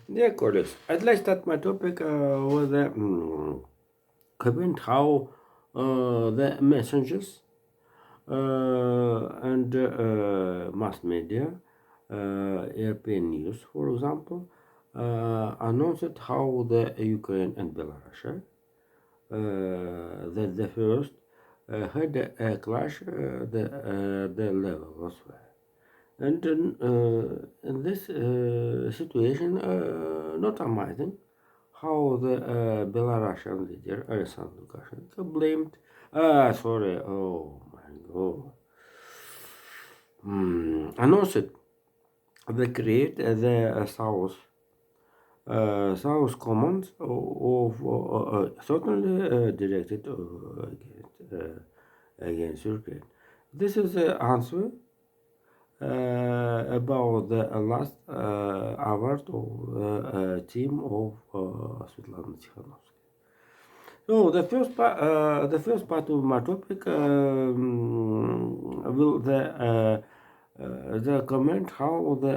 Dear colleagues, I'd like to start my topic with comment how the messengers and mass media, European news, for example, announced how the Ukraine and Belarus, the first, had a clash, the level was well. And in this situation, not amazing how the Belarusian leader Alexander Lukashenko blamed. Sorry, oh my god. Announced they create the South Command of certainly directed against Ukraine. This is the answer about the last award of team of Svetlana Tikhanovsky. So the first part of my topic will the comment how the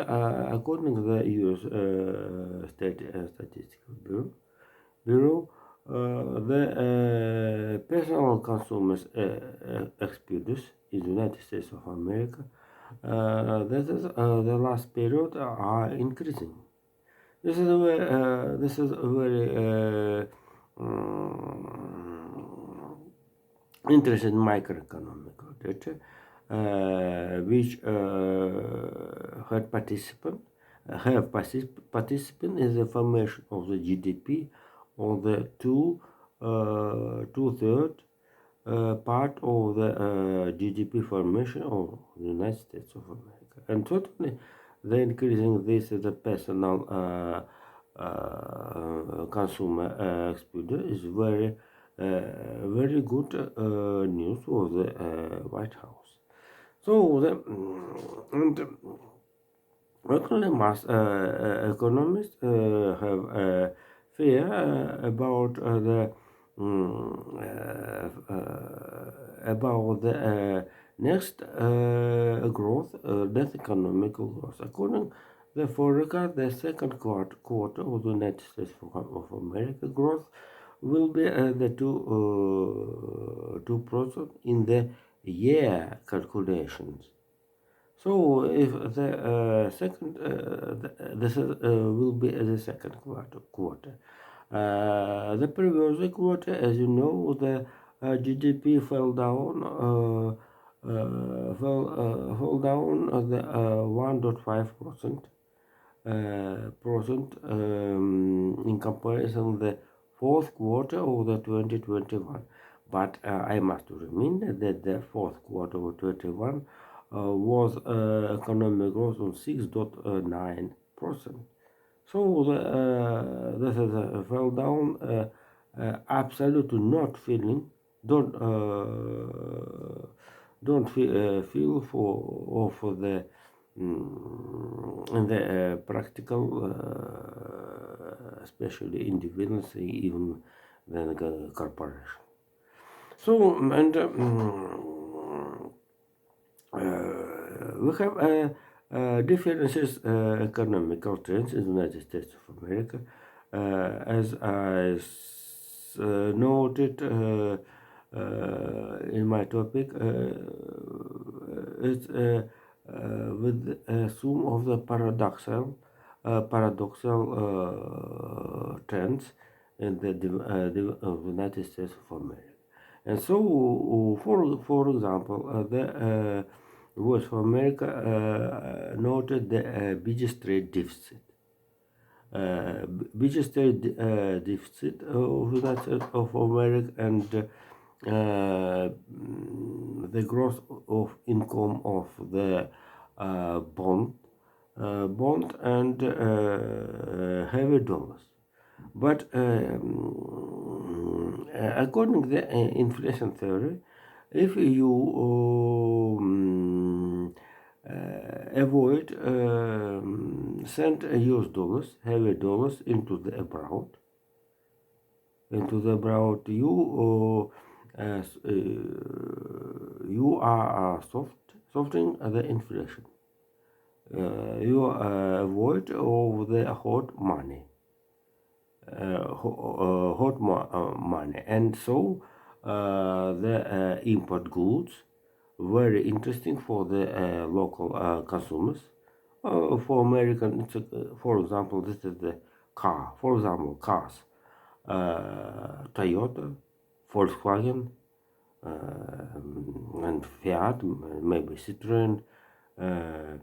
according to the U.S. Statistical Bureau the personal consumers expenses in the United States of America that is the last period are increasing. This is a very interesting microeconomic data which have participant in the formation of the GDP on the two-third part of the GDP formation of the United States of America. And totally, the increasing this is the personal consumer expenditure is very good news for the White House. So the and actually, mass economists have fear about the next growth, net economic growth. According the forecast, the second quarter of the United States of America growth will be the 2% in the year calculations. So if the second, this is, will be the second quarter. The previous quarter, as you know, the GDP fell down, fell down the 1.5% in comparison the fourth quarter of the 2021. But I must remind that the fourth quarter of 2021 was economic growth on 6.9%. So this is fell down. Absolutely not feeling. Don't feel for the in the practical, especially individuals, even the corporation. So and we have differences economical trends in the United States of America, as I noted in my topic. It's with some of the paradoxal trends in the United States of America. And so, for example, the Voice of America noted the biggest trade deficit. Biggest trade deficit of the United States of America and the growth of income of the bond and heavy dollars. But according to the inflation theory, if you avoid send US dollars, heavy dollars into the abroad, you are softening the inflation. you avoid of the hot money, money, and so the import goods very interesting for the local consumers. For American, for example, this is the car. For example, cars, Toyota, Volkswagen, and Fiat, maybe Citroen, and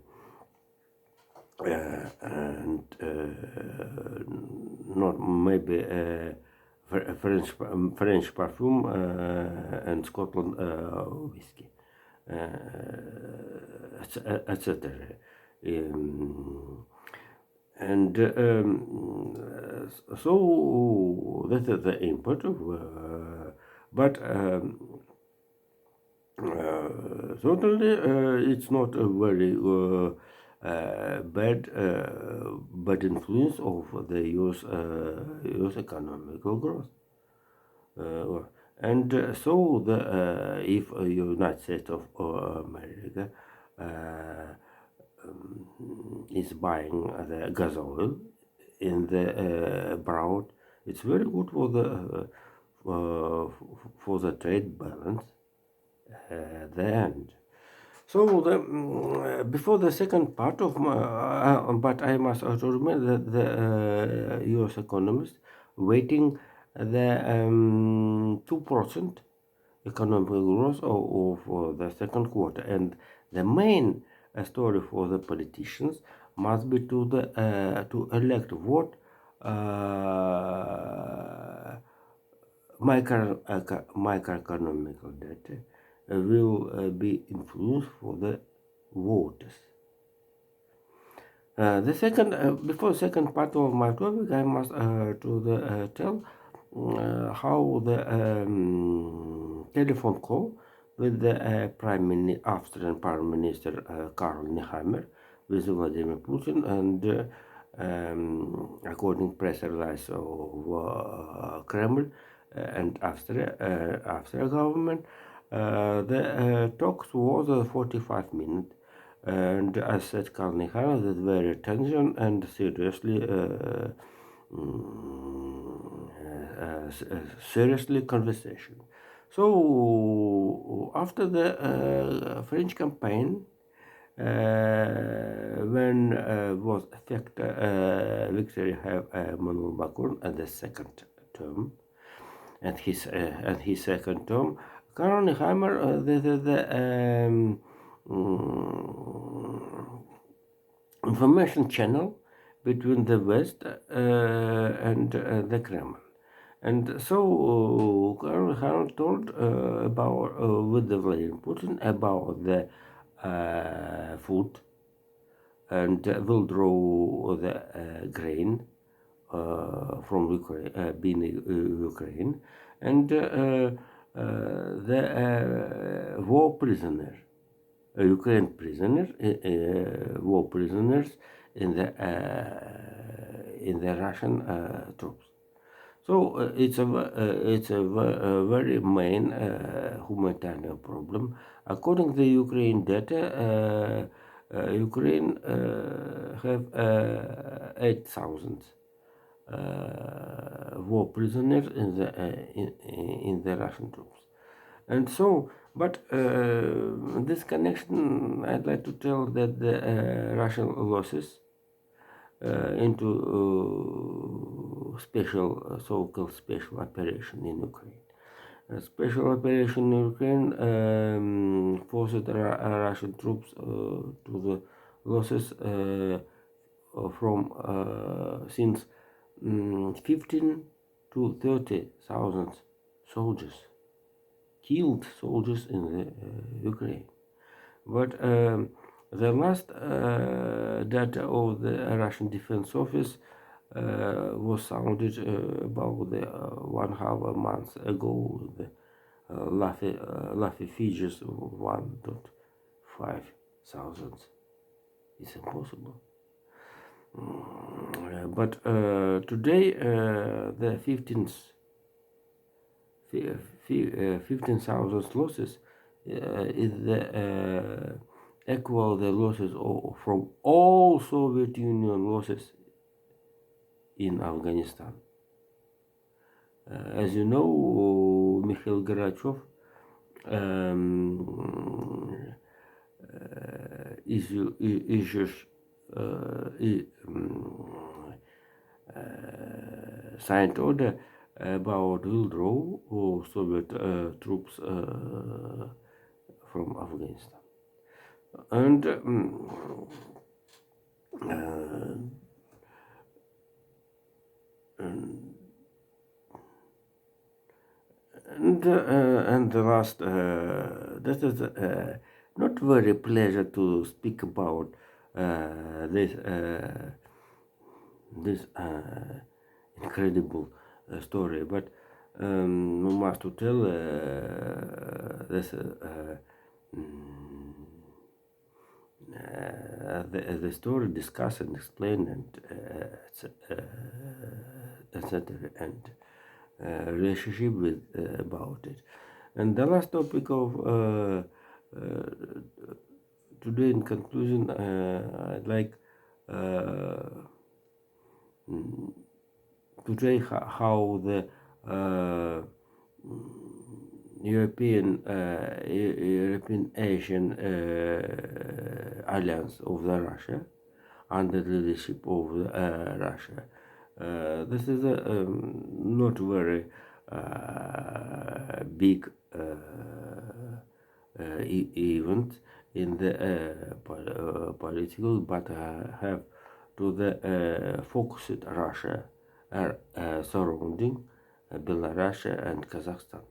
not maybe French perfume and Scotland whiskey, etc. And so that is the input of, but certainly it's not a very bad influence of the US economical growth. And so the if United States of America is buying the gas oil in the abroad, it's very good for the trade balance at the end. So before the second part of my, but I must also remember that the U.S. economists waiting the 2% economic growth of the second quarter, and the main story for the politicians must be to elect what microeconomical data will be influenced for the voters. The second, before the second part of my topic, I must tell how the telephone call with the Austrian Prime Minister Karl Nehammer with Vladimir Putin, and according press release of Kremlin and Austria government, the talks was 45 minutes. And I said Karl Nehammer that very attention and seriously conversation. So after the French campaign, when was victory have Emmanuel Macron at the second term, and his second term, Karl Nehammer the information channel between the West and the Kremlin. And so Karl Nehammer told about with the Vladimir Putin about the food and will draw the grain from Ukraine, being Ukraine, and the war prisoner. Ukraine prisoners, war prisoners in the Russian troops. So it's a very main humanitarian problem. According to the Ukraine data, Ukraine have 8,000 war prisoners in the Russian troops. And so, but this connection, I'd like to tell that the Russian losses into special, so-called special operation in Ukraine. Special operation in Ukraine forced Russian troops to the losses from since 15 to 30,000 soldiers. Killed soldiers in the Ukraine. But the last data of the Russian Defense Office was sounded about 1.5 months ago. The Laffy figures of 1.5 thousand. It's impossible. But today the 15,000 losses is the equal the losses from all Soviet Union losses in Afghanistan. As you know, Mikhail Gorbachev um, issues signed order about withdrawal of Soviet troops from Afghanistan. And and the last, that is not very pleasure to speak about this incredible story, but we must to tell this the story, discuss and explain, and etc. and relationship with about it. And the last topic of today, in conclusion, I'd like to say how the European Asian alliance of the Russia under the leadership of Russia. This is a not very big event in the political, but have to the focused Russia surrounding Belarus and Kazakhstan.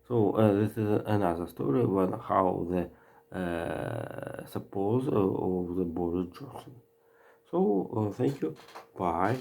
So this is another story about how the suppose of the Boris Johnson. So thank you. Bye.